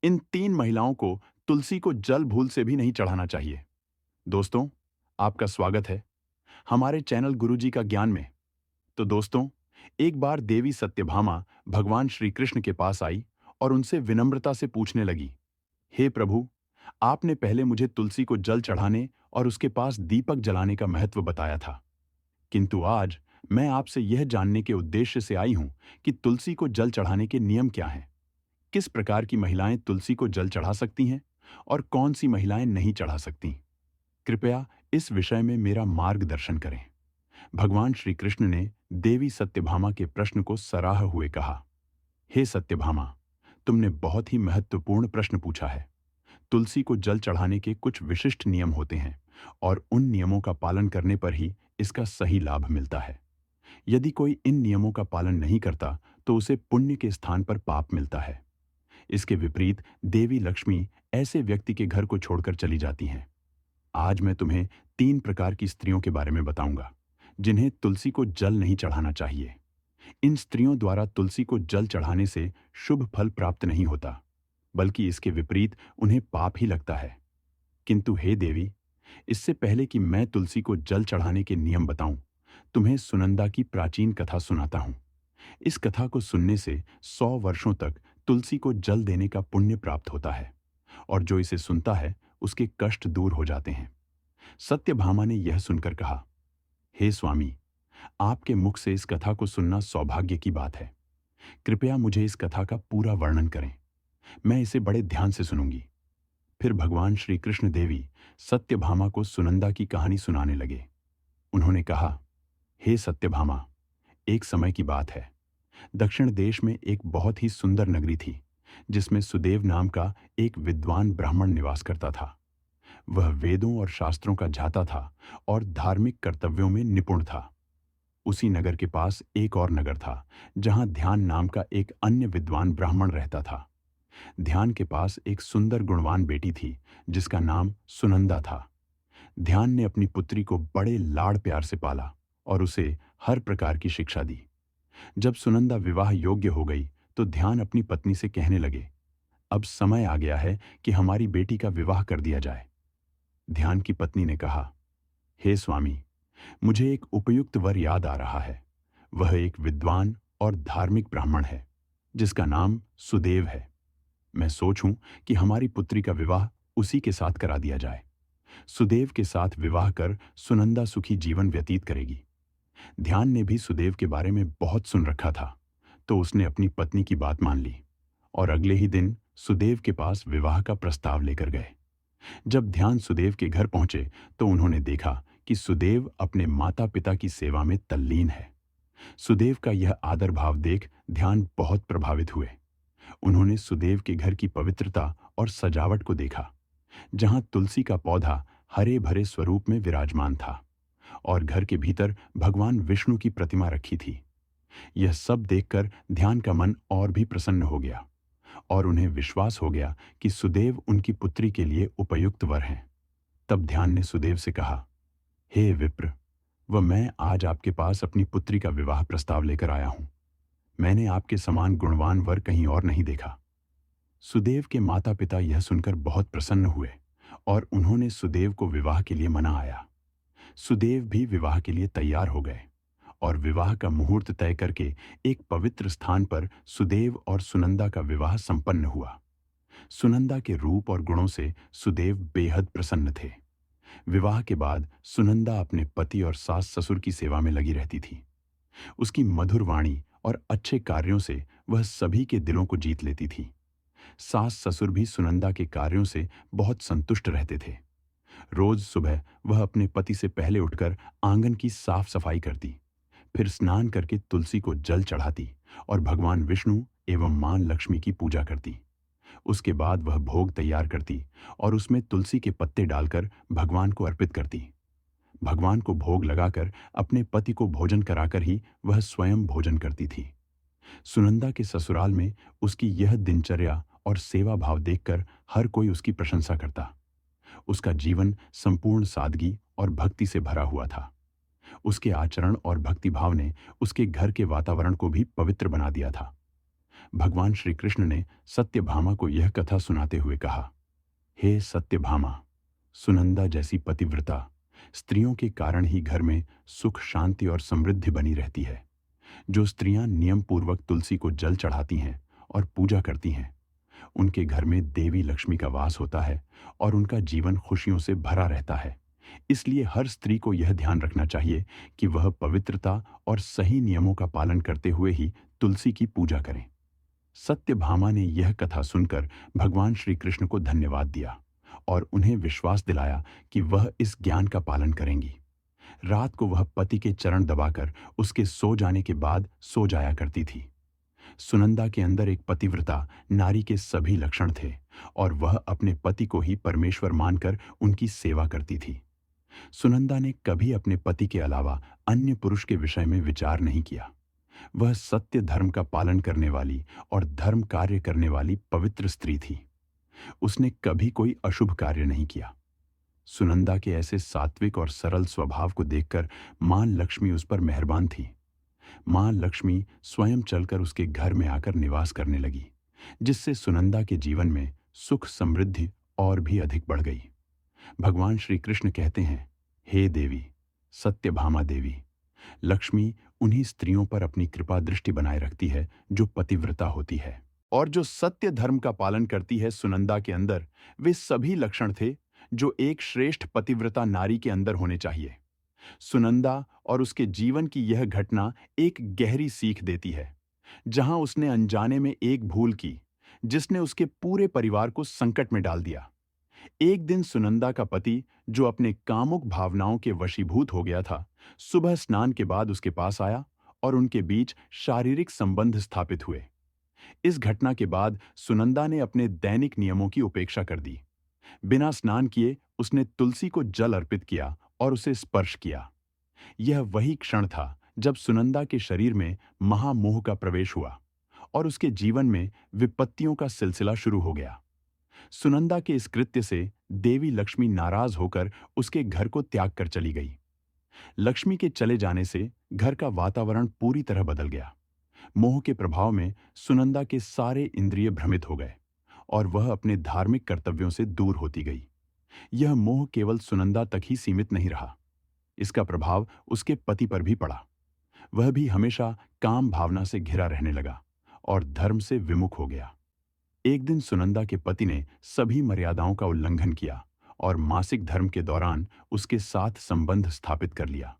इन 3 महिलाओं को तुलसी को जल भूल से भी नहीं चढ़ाना चाहिए। दोस्तों, आपका स्वागत है हमारे चैनल गुरुजी का ज्ञान में। तो दोस्तों, एक बार देवी सत्यभामा भगवान श्री कृष्ण के पास आई और उनसे विनम्रता से पूछने लगी, हे प्रभु, आपने पहले मुझे तुलसी को जल चढ़ाने और उसके पास दीपक जलाने का महत्व बताया था, किंतु आज मैं आपसे यह जानने के उद्देश्य से आई हूं कि तुलसी को जल चढ़ाने के नियम क्या हैं। किस प्रकार की महिलाएं तुलसी को जल चढ़ा सकती हैं और कौन सी महिलाएं नहीं चढ़ा सकती। कृपया इस विषय में मेरा मार्गदर्शन करें। भगवान श्री कृष्ण ने देवी सत्यभामा के प्रश्न को सराह हुए कहा, हे सत्यभामा, तुमने बहुत ही महत्वपूर्ण प्रश्न पूछा है। तुलसी को जल चढ़ाने के कुछ विशिष्ट नियम होते हैं और उन नियमों का पालन करने पर ही इसका सही लाभ मिलता है। यदि कोई इन नियमों का पालन नहीं करता तो उसे पुण्य के स्थान पर पाप मिलता है। इसके विपरीत देवी लक्ष्मी ऐसे व्यक्ति के घर को छोड़कर चली जाती हैं। आज मैं तुम्हें 3 प्रकार की स्त्रियों के बारे में बताऊंगा जिन्हें तुलसी को जल नहीं चढ़ाना चाहिए। इन स्त्रियों द्वारा तुलसी को जल चढ़ाने से शुभ फल प्राप्त नहीं होता, बल्कि इसके विपरीत उन्हें पाप ही लगता है। किंतु हे देवी, इससे पहले कि मैं तुलसी को जल चढ़ाने के नियम बताऊं, तुम्हें सुनंदा की प्राचीन कथा सुनाता हूं। इस कथा को सुनने से 100 वर्षों तक तुलसी को जल देने का पुण्य प्राप्त होता है और जो इसे सुनता है उसके कष्ट दूर हो जाते हैं। सत्यभामा ने यह सुनकर कहा, हे स्वामी, आपके मुख से इस कथा को सुनना सौभाग्य की बात है। कृपया मुझे इस कथा का पूरा वर्णन करें, मैं इसे बड़े ध्यान से सुनूंगी। फिर भगवान श्री कृष्ण देवी सत्यभामा को सुनंदा की कहानी सुनाने लगे। उन्होंने कहा, हे सत्यभामा, एक समय की बात है। दक्षिण देश में एक बहुत ही सुंदर नगरी थी जिसमें सुदेव नाम का एक विद्वान ब्राह्मण निवास करता था। वह वेदों और शास्त्रों का जाता था और धार्मिक कर्तव्यों में निपुण था। उसी नगर के पास एक और नगर था जहां ध्यान नाम का एक अन्य विद्वान ब्राह्मण रहता था। ध्यान के पास एक सुंदर गुणवान बेटी थी जिसका नाम सुनंदा था। ध्यान ने अपनी पुत्री को बड़े लाड़ प्यार से पाला और उसे हर प्रकार की शिक्षा दी। जब सुनंदा विवाह योग्य हो गई तो ध्यान अपनी पत्नी से कहने लगे, अब समय आ गया है कि हमारी बेटी का विवाह कर दिया जाए। ध्यान की पत्नी ने कहा, हे स्वामी, मुझे एक उपयुक्त वर याद आ रहा है। वह एक विद्वान और धार्मिक ब्राह्मण है जिसका नाम सुदेव है। मैं सोचूं कि हमारी पुत्री का विवाह उसी के साथ करा दिया जाए। सुदेव के साथ विवाह कर सुनंदा सुखी जीवन व्यतीत करेगी। ध्यान ने भी सुदेव के बारे में बहुत सुन रखा था, तो उसने अपनी पत्नी की बात मान ली और अगले ही दिन सुदेव के पास विवाह का प्रस्ताव लेकर गए। जब ध्यान सुदेव के घर पहुंचे तो उन्होंने देखा कि सुदेव अपने माता पिता की सेवा में तल्लीन है। सुदेव का यह आदर भाव देख ध्यान बहुत प्रभावित हुए। उन्होंने सुदेव के घर की पवित्रता और सजावट को देखा, जहां तुलसी का पौधा हरे भरे स्वरूप में विराजमान था और घर के भीतर भगवान विष्णु की प्रतिमा रखी थी। यह सब देखकर ध्यान का मन और भी प्रसन्न हो गया और उन्हें विश्वास हो गया कि सुदेव उनकी पुत्री के लिए उपयुक्त वर हैं। तब ध्यान ने सुदेव से कहा, हे विप्र, मैं आज आपके पास अपनी पुत्री का विवाह प्रस्ताव लेकर आया हूं। मैंने आपके समान गुणवान वर कहीं और नहीं देखा। सुदेव के माता पिता यह सुनकर बहुत प्रसन्न हुए और उन्होंने सुदेव को विवाह के लिए मनाया। सुदेव भी विवाह के लिए तैयार हो गए और विवाह का मुहूर्त तय करके एक पवित्र स्थान पर सुदेव और सुनंदा का विवाह संपन्न हुआ। सुनंदा के रूप और गुणों से सुदेव बेहद प्रसन्न थे। विवाह के बाद सुनंदा अपने पति और सास ससुर की सेवा में लगी रहती थी। उसकी मधुर वाणी और अच्छे कार्यों से वह सभी के दिलों को जीत लेती थी। सास ससुर भी सुनंदा के कार्यों से बहुत संतुष्ट रहते थे। रोज सुबह वह अपने पति से पहले उठकर आंगन की साफ सफाई करती, फिर स्नान करके तुलसी को जल चढ़ाती और भगवान विष्णु एवं मां लक्ष्मी की पूजा करती। उसके बाद वह भोग तैयार करती और उसमें तुलसी के पत्ते डालकर भगवान को अर्पित करती। भगवान को भोग लगाकर अपने पति को भोजन कराकर ही वह स्वयं भोजन करती थी। सुनंदा के ससुराल में उसकी यह दिनचर्या और सेवा भाव देखकर हर कोई उसकी प्रशंसा करता। उसका जीवन संपूर्ण सादगी और भक्ति से भरा हुआ था। उसके आचरण और भक्ति भाव ने उसके घर के वातावरण को भी पवित्र बना दिया था। भगवान श्री कृष्ण ने सत्यभामा को यह कथा सुनाते हुए कहा, हे सत्यभामा, सुनंदा जैसी पतिव्रता स्त्रियों के कारण ही घर में सुख, शांति और समृद्धि बनी रहती है। जो स्त्रियां नियम पूर्वक तुलसी को जल चढ़ाती हैं और पूजा करती हैं, उनके घर में देवी लक्ष्मी का वास होता है और उनका जीवन खुशियों से भरा रहता है। इसलिए हर स्त्री को यह ध्यान रखना चाहिए कि वह पवित्रता और सही नियमों का पालन करते हुए ही तुलसी की पूजा करें। सत्यभामा ने यह कथा सुनकर भगवान श्री कृष्ण को धन्यवाद दिया और उन्हें विश्वास दिलाया कि वह इस ज्ञान का पालन करेंगी। रात को वह पति के चरण दबाकर उसके सो जाने के बाद सो जाया करती थी। सुनंदा के अंदर एक पतिव्रता नारी के सभी लक्षण थे और वह अपने पति को ही परमेश्वर मानकर उनकी सेवा करती थी। सुनंदा ने कभी अपने पति के अलावा अन्य पुरुष के विषय में विचार नहीं किया। वह सत्य धर्म का पालन करने वाली और धर्म कार्य करने वाली पवित्र स्त्री थी। उसने कभी कोई अशुभ कार्य नहीं किया। सुनंदा के ऐसे सात्विक और सरल स्वभाव को देखकर मां लक्ष्मी उस पर मेहरबान थी। मां लक्ष्मी स्वयं चलकर उसके घर में आकर निवास करने लगी, जिससे सुनंदा के जीवन में सुख समृद्धि और भी अधिक बढ़ गई। भगवान श्री कृष्ण कहते हैं, हे देवी सत्यभामा देवी, लक्ष्मी उन्हीं स्त्रियों पर अपनी कृपा दृष्टि बनाए रखती है जो पतिव्रता होती है और जो सत्य धर्म का पालन करती है। सुनंदा के अंदर वे सभी लक्षण थे जो एक श्रेष्ठ पतिव्रता नारी के अंदर होने चाहिए। सुनंदा और उसके जीवन की यह घटना एक गहरी सीख देती है, जहां उसने अनजाने में एक भूल की जिसने उसके पूरे परिवार को संकट में डाल दिया। एक दिन सुनंदा का पति, जो अपने कामुक भावनाओं के वशीभूत हो गया था, सुबह स्नान के बाद उसके पास आया और उनके बीच शारीरिक संबंध स्थापित हुए। इस घटना के बाद सुनंदा ने अपने दैनिक नियमों की उपेक्षा कर दी। बिना स्नान किए उसने तुलसी को जल अर्पित किया और उसे स्पर्श किया। यह वही क्षण था जब सुनंदा के शरीर में महामोह का प्रवेश हुआ और उसके जीवन में विपत्तियों का सिलसिला शुरू हो गया। सुनंदा के इस कृत्य से देवी लक्ष्मी नाराज होकर उसके घर को त्याग कर चली गई। लक्ष्मी के चले जाने से घर का वातावरण पूरी तरह बदल गया। मोह के प्रभाव में सुनंदा के सारे इंद्रिय भ्रमित हो गए और वह अपने धार्मिक कर्तव्यों से दूर होती गई। यह मोह केवल सुनंदा तक ही सीमित नहीं रहा, इसका प्रभाव उसके पति पर भी पड़ा। वह भी हमेशा काम भावना से घिरा रहने लगा और धर्म से विमुख हो गया। एक दिन सुनंदा के पति ने सभी मर्यादाओं का उल्लंघन किया और मासिक धर्म के दौरान उसके साथ संबंध स्थापित कर लिया।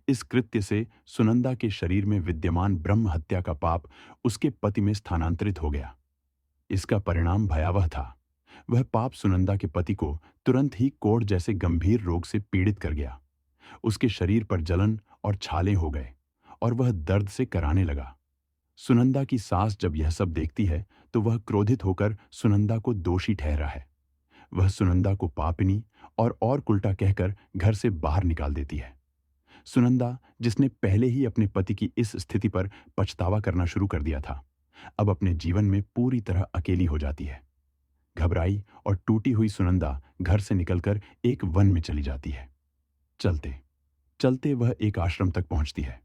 इस कृत्य से सुनंदा के शरीर में विद्यमान ब्रह्म हत्या का पाप उसके पति में स्थानांतरित हो गया। इसका परिणाम भयावह था। वह पाप सुनंदा के पति को तुरंत ही कोढ़ जैसे गंभीर रोग से पीड़ित कर गया। उसके शरीर पर जलन और छाले हो गए और वह दर्द से कराने लगा। सुनंदा की सास जब यह सब देखती है तो वह क्रोधित होकर सुनंदा को दोषी ठहरा है। वह सुनंदा को पापिनी और उल्टा कहकर घर से बाहर निकाल देती है। सुनंदा, जिसने पहले ही अपने पति की इस स्थिति पर पछतावा करना शुरू कर दिया था, अब अपने जीवन में पूरी तरह अकेली हो जाती है। घबराई और टूटी हुई सुनंदा घर से निकलकर एक वन में चली जाती है। चलते चलते वह एक आश्रम तक पहुंचती है।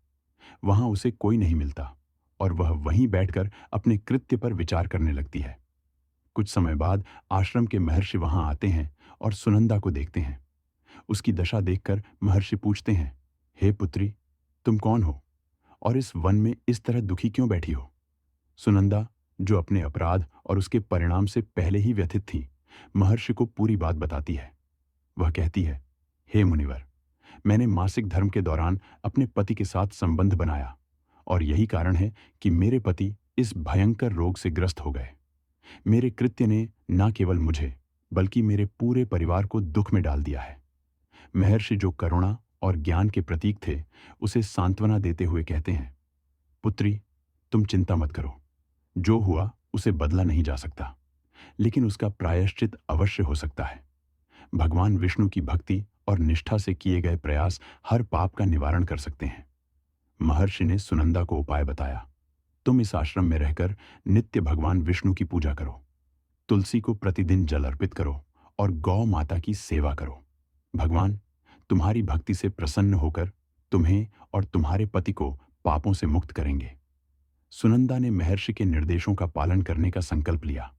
वहां उसे कोई नहीं मिलता और वह वहीं बैठकर अपने कृत्य पर विचार करने लगती है। कुछ समय बाद आश्रम के महर्षि वहां आते हैं और सुनंदा को देखते हैं। उसकी दशा देखकर महर्षि पूछते हैं, हे पुत्री, तुम कौन हो और इस वन में इस तरह दुखी क्यों बैठी हो? सुनंदा, जो अपने अपराध और उसके परिणाम से पहले ही व्यथित थी, महर्षि को पूरी बात बताती है। वह कहती है, हे मुनिवर, मैंने मासिक धर्म के दौरान अपने पति के साथ संबंध बनाया और यही कारण है कि मेरे पति इस भयंकर रोग से ग्रस्त हो गए। मेरे कृत्य ने न केवल मुझे बल्कि मेरे पूरे परिवार को दुख में डाल दिया है। महर्षि, जो करुणा और ज्ञान के प्रतीक थे, उसे सांत्वना देते हुए कहते हैं, पुत्री, तुम चिंता मत करो। जो हुआ उसे बदला नहीं जा सकता, लेकिन उसका प्रायश्चित अवश्य हो सकता है। भगवान विष्णु की भक्ति और निष्ठा से किए गए प्रयास हर पाप का निवारण कर सकते हैं। महर्षि ने सुनंदा को उपाय बताया। तुम इस आश्रम में रहकर नित्य भगवान विष्णु की पूजा करो, तुलसी को प्रतिदिन जल अर्पित करो और गौ माता की सेवा करो। भगवान तुम्हारी भक्ति से प्रसन्न होकर तुम्हें और तुम्हारे पति को पापों से मुक्त करेंगे। सुनंदा ने महर्षि के निर्देशों का पालन करने का संकल्प लिया।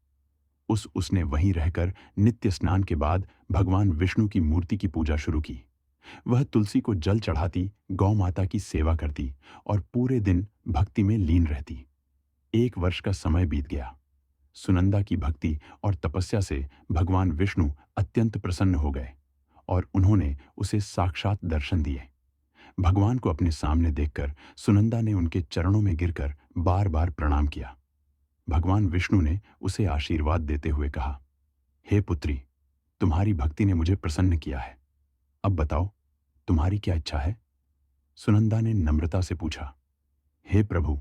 उसने वहीं रहकर नित्य स्नान के बाद भगवान विष्णु की मूर्ति की पूजा शुरू की। वह तुलसी को जल चढ़ाती, गौ माता की सेवा करती और पूरे दिन भक्ति में लीन रहती। 1 वर्ष का समय बीत गया। सुनंदा की भक्ति और तपस्या से भगवान विष्णु अत्यंत प्रसन्न हो गए और उन्होंने उसे साक्षात दर्शन दिए। भगवान को अपने सामने देखकर सुनंदा ने उनके चरणों में गिरकर बार बार प्रणाम किया। भगवान विष्णु ने उसे आशीर्वाद देते हुए कहा, हे पुत्री, तुम्हारी भक्ति ने मुझे प्रसन्न किया है। अब बताओ, तुम्हारी क्या इच्छा है? सुनंदा ने नम्रता से पूछा, हे प्रभु,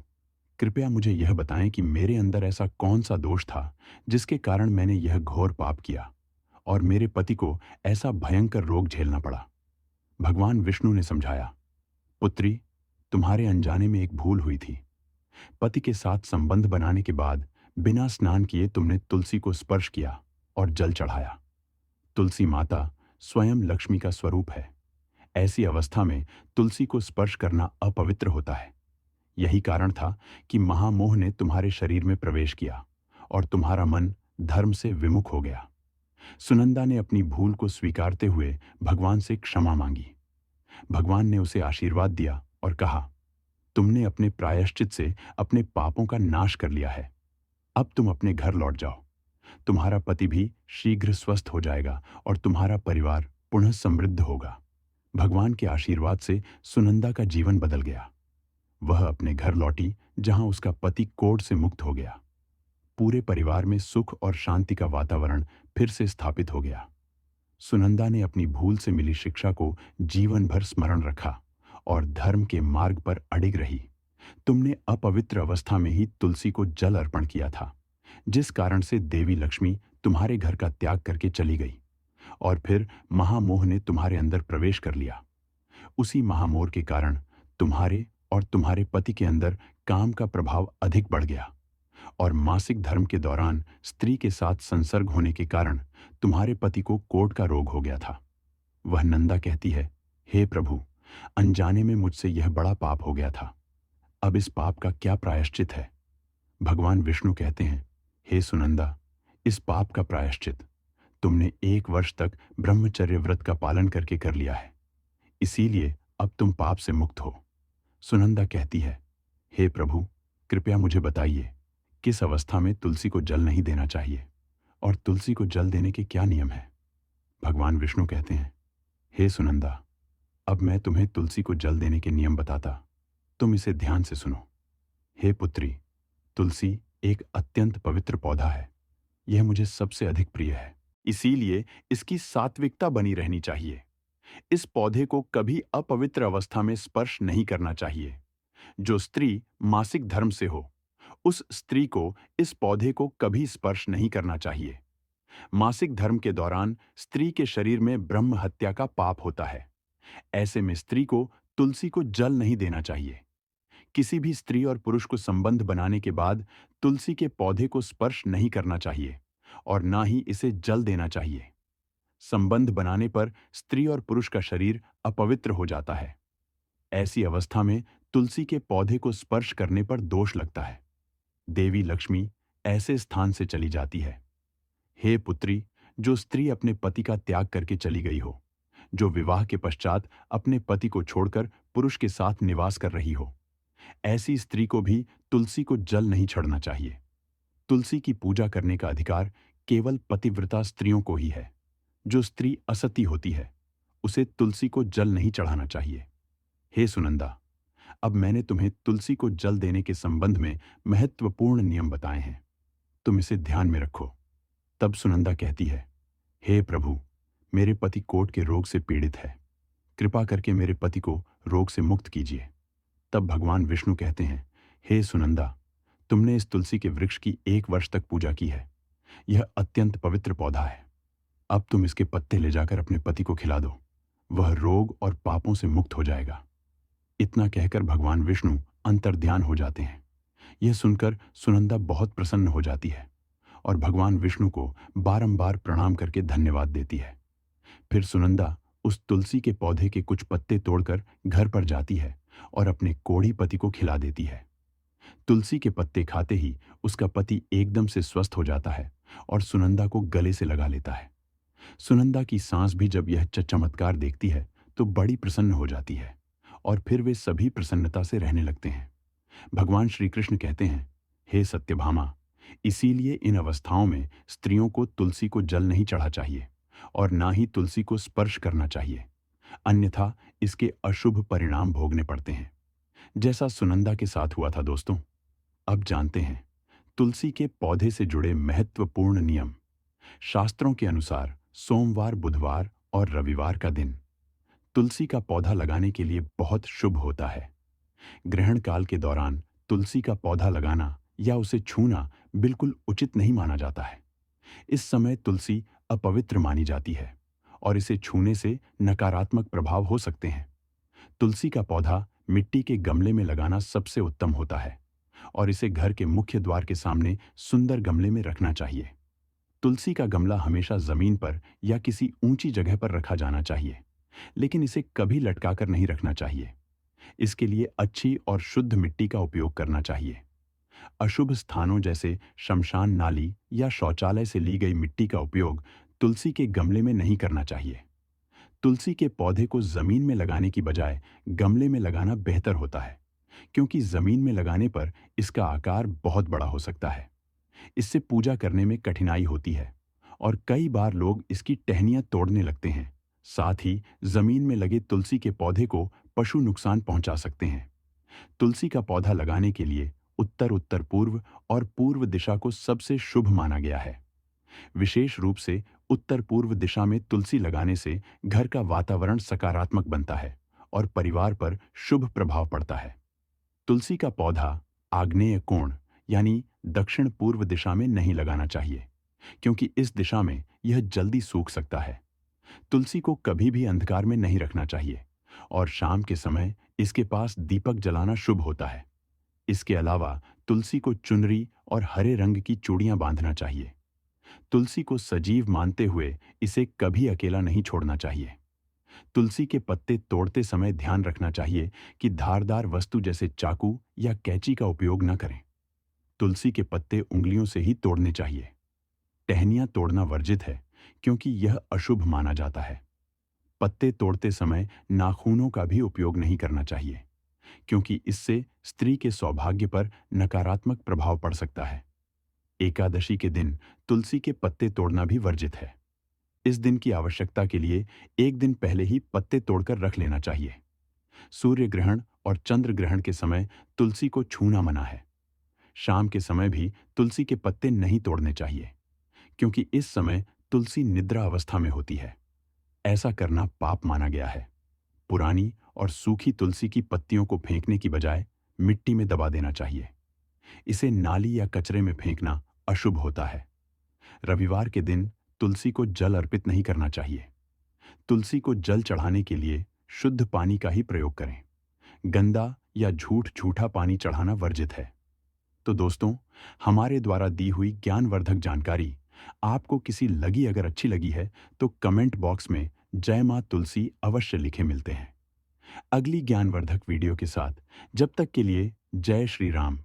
कृपया मुझे यह बताएं कि मेरे अंदर ऐसा कौन सा दोष था जिसके कारण मैंने यह घोर पाप किया और मेरे पति को ऐसा भयंकर रोग झेलना पड़ा। भगवान विष्णु ने समझाया, पुत्री, तुम्हारे अनजाने में एक भूल हुई थी। पति के साथ संबंध बनाने के बाद बिना स्नान किए तुमने तुलसी को स्पर्श किया और जल चढ़ाया। तुलसी माता स्वयं लक्ष्मी का स्वरूप है। ऐसी अवस्था में तुलसी को स्पर्श करना अपवित्र होता है। यही कारण था कि महामोह ने तुम्हारे शरीर में प्रवेश किया और तुम्हारा मन धर्म से विमुख हो गया। सुनंदा ने अपनी भूल को स्वीकारते हुए भगवान से क्षमा मांगी। भगवान ने उसे आशीर्वाद दिया और कहा, तुमने अपने प्रायश्चित से अपने पापों का नाश कर लिया है। अब तुम अपने घर लौट जाओ। तुम्हारा पति भी शीघ्र स्वस्थ हो जाएगा और तुम्हारा परिवार पुनः समृद्ध होगा। भगवान के आशीर्वाद से सुनंदा का जीवन बदल गया। वह अपने घर लौटी, जहां उसका पति कोढ़ से मुक्त हो गया। पूरे परिवार में सुख और शांति का वातावरण फिर से स्थापित हो गया। सुनंदा ने अपनी भूल से मिली शिक्षा को जीवन भर स्मरण रखा और धर्म के मार्ग पर अडिग रही। तुमने अपवित्र अवस्था में ही तुलसी को जल अर्पण किया था, जिस कारण से देवी लक्ष्मी तुम्हारे घर का त्याग करके चली गई और फिर महामोह ने तुम्हारे अंदर प्रवेश कर लिया। उसी महामोह के कारण तुम्हारे और तुम्हारे पति के अंदर काम का प्रभाव अधिक बढ़ गया और मासिक धर्म के दौरान स्त्री के साथ संसर्ग होने के कारण तुम्हारे पति को कोढ़ का रोग हो गया था। वह नंदा कहती है, हे प्रभु, अनजाने में मुझसे यह बड़ा पाप हो गया था। अब इस पाप का क्या प्रायश्चित है? भगवान विष्णु कहते हैं, हे सुनंदा, इस पाप का प्रायश्चित तुमने 1 वर्ष तक ब्रह्मचर्य व्रत का पालन करके कर लिया है, इसीलिए अब तुम पाप से मुक्त हो। सुनंदा कहती है, हे प्रभु, कृपया मुझे बताइए, किस अवस्था में तुलसी को जल नहीं देना चाहिए और तुलसी को जल देने के क्या नियम है? भगवान विष्णु कहते हैं, हे सुनंदा, अब मैं तुम्हें तुलसी को जल देने के नियम बताता, तुम इसे ध्यान से सुनो। हे पुत्री, तुलसी एक अत्यंत पवित्र पौधा है। यह मुझे सबसे अधिक प्रिय है, इसीलिए इसकी सात्विकता बनी रहनी चाहिए। इस पौधे को कभी अपवित्र अवस्था में स्पर्श नहीं करना चाहिए। जो स्त्री मासिक धर्म से हो, उस स्त्री को इस पौधे को कभी स्पर्श नहीं करना चाहिए। मासिक धर्म के दौरान स्त्री के शरीर में ब्रह्म हत्या का पाप होता है। ऐसे में स्त्री को तुलसी को जल नहीं देना चाहिए। किसी भी स्त्री और पुरुष को संबंध बनाने के बाद तुलसी के पौधे को स्पर्श नहीं करना चाहिए और ना ही इसे जल देना चाहिए। संबंध बनाने पर स्त्री और पुरुष का शरीर अपवित्र हो जाता है। ऐसी अवस्था में तुलसी के पौधे को स्पर्श करने पर दोष लगता है। देवी लक्ष्मी ऐसे स्थान से चली जाती है। हे पुत्री, जो स्त्री अपने पति का त्याग करके चली गई हो, जो विवाह के पश्चात अपने पति को छोड़कर पुरुष के साथ निवास कर रही हो, ऐसी स्त्री को भी तुलसी को जल नहीं चढ़ना चाहिए। तुलसी की पूजा करने का अधिकार केवल पतिव्रता स्त्रियों को ही है। जो स्त्री असती होती है, उसे तुलसी को जल नहीं चढ़ाना चाहिए। हे सुनंदा, अब मैंने तुम्हें तुलसी को जल देने के संबंध में महत्वपूर्ण नियम बताए हैं, तुम इसे ध्यान में रखो। तब सुनंदा कहती है, हे प्रभु, मेरे पति कोढ़ के रोग से पीड़ित है, कृपा करके मेरे पति को रोग से मुक्त कीजिए। तब भगवान विष्णु कहते हैं, हे सुनंदा, तुमने इस तुलसी के वृक्ष की 1 वर्ष तक पूजा की है। यह अत्यंत पवित्र पौधा है। अब तुम इसके पत्ते ले जाकर अपने पति को खिला दो, वह रोग और पापों से मुक्त हो जाएगा। इतना कहकर भगवान विष्णु अंतर्ध्यान हो जाते हैं। यह सुनकर सुनंदा बहुत प्रसन्न हो जाती है और भगवान विष्णु को बारंबार प्रणाम करके धन्यवाद देती है। फिर सुनंदा उस तुलसी के पौधे के कुछ पत्ते तोड़कर घर पर जाती है और अपने कोढ़ी पति को खिला देती है। तुलसी के पत्ते खाते ही उसका पति एकदम से स्वस्थ हो जाता है और सुनंदा को गले से लगा लेता है। सुनंदा की सांस भी जब यह चमत्कार देखती है तो बड़ी प्रसन्न हो जाती है और फिर वे सभी प्रसन्नता से रहने लगते हैं। भगवान श्री कृष्ण कहते हैं, हे सत्यभामा, इसीलिए इन अवस्थाओं में स्त्रियों को तुलसी को जल नहीं चढ़ा चाहिए और ना ही तुलसी को स्पर्श करना चाहिए, अन्यथा इसके अशुभ परिणाम भोगने पड़ते हैं, जैसा सुनंदा के साथ हुआ था। दोस्तों, अब जानते हैं तुलसी के पौधे से जुड़े महत्वपूर्ण नियम। शास्त्रों के अनुसार सोमवार, बुधवार और रविवार का दिन तुलसी का पौधा लगाने के लिए बहुत शुभ होता है। ग्रहण काल के दौरान तुलसी का पौधा लगाना या उसे छूना बिल्कुल उचित नहीं माना जाता है। इस समय तुलसी अपवित्र मानी जाती है और इसे छूने से नकारात्मक प्रभाव हो सकते हैं। तुलसी का पौधा मिट्टी के गमले में लगाना सबसे उत्तम होता है और इसे घर के मुख्य द्वार के सामने सुंदर गमले में रखना चाहिए। तुलसी का गमला हमेशा जमीन पर या किसी ऊंची जगह पर रखा जाना चाहिए, लेकिन इसे कभी लटकाकर नहीं रखना चाहिए। इसके लिए अच्छी और शुद्ध मिट्टी का उपयोग करना चाहिए। अशुभ स्थानों जैसे शमशान नाली या शौचालय से ली गई मिट्टी का उपयोग तुलसी के गमले में नहीं करना चाहिए। तुलसी के पौधे को जमीन में लगाने की बजाय गमले में लगाना बेहतर होता है, क्योंकि जमीन में लगाने पर इसका आकार बहुत बड़ा हो सकता है। इससे पूजा करने में कठिनाई होती है और कई बार लोग इसकी टहनियां तोड़ने लगते हैं। साथ ही जमीन में लगे तुलसी के पौधे को पशु नुकसान पहुंचा सकते हैं। तुलसी का पौधा लगाने के लिए उत्तर उत्तर पूर्व और पूर्व दिशा को सबसे शुभ माना गया है। विशेष रूप से उत्तर पूर्व दिशा में तुलसी लगाने से घर का वातावरण सकारात्मक बनता है और परिवार पर शुभ प्रभाव पड़ता है। तुलसी का पौधा आग्नेय कोण यानी दक्षिण पूर्व दिशा में नहीं लगाना चाहिए, क्योंकि इस दिशा में यह जल्दी सूख सकता है। तुलसी को कभी भी अंधकार में नहीं रखना चाहिए और शाम के समय इसके पास दीपक जलाना शुभ होता है। इसके अलावा तुलसी को चुनरी और हरे रंग की चूड़ियां बांधना चाहिए। तुलसी को सजीव मानते हुए इसे कभी अकेला नहीं छोड़ना चाहिए। तुलसी के पत्ते तोड़ते समय ध्यान रखना चाहिए कि धारदार वस्तु जैसे चाकू या कैंची का उपयोग न करें। तुलसी के पत्ते उंगलियों से ही तोड़ने चाहिए। टहनियां तोड़ना वर्जित है, क्योंकि यह अशुभ माना जाता है। पत्ते तोड़ते समय नाखूनों का भी उपयोग नहीं करना चाहिए, क्योंकि इससे स्त्री के सौभाग्य पर नकारात्मक प्रभाव पड़ सकता है। एकादशी के दिन तुलसी के पत्ते तोड़ना भी वर्जित है। इस दिन की आवश्यकता के लिए एक दिन पहले ही पत्ते तोड़कर रख लेना चाहिए। सूर्य ग्रहण और चंद्र ग्रहण के समय तुलसी को छूना मना है। शाम के समय भी तुलसी के पत्ते नहीं तोड़ने चाहिए, क्योंकि इस समय तुलसी निद्रा अवस्था में होती है। ऐसा करना पाप माना गया है। पुरानी और सूखी तुलसी की पत्तियों को फेंकने की बजाय मिट्टी में दबा देना चाहिए। इसे नाली या कचरे में फेंकना अशुभ होता है। रविवार के दिन तुलसी को जल अर्पित नहीं करना चाहिए। तुलसी को जल चढ़ाने के लिए शुद्ध पानी का ही प्रयोग करें। गंदा या झूठा पानी चढ़ाना वर्जित है। तो दोस्तों, हमारे द्वारा दी हुई ज्ञानवर्धक जानकारी आपको अगर अच्छी लगी है तो कमेंट बॉक्स में जय मां तुलसी अवश्य लिखे। मिलते हैं अगली ज्ञानवर्धक वीडियो के साथ। जब तक के लिए जय श्री राम।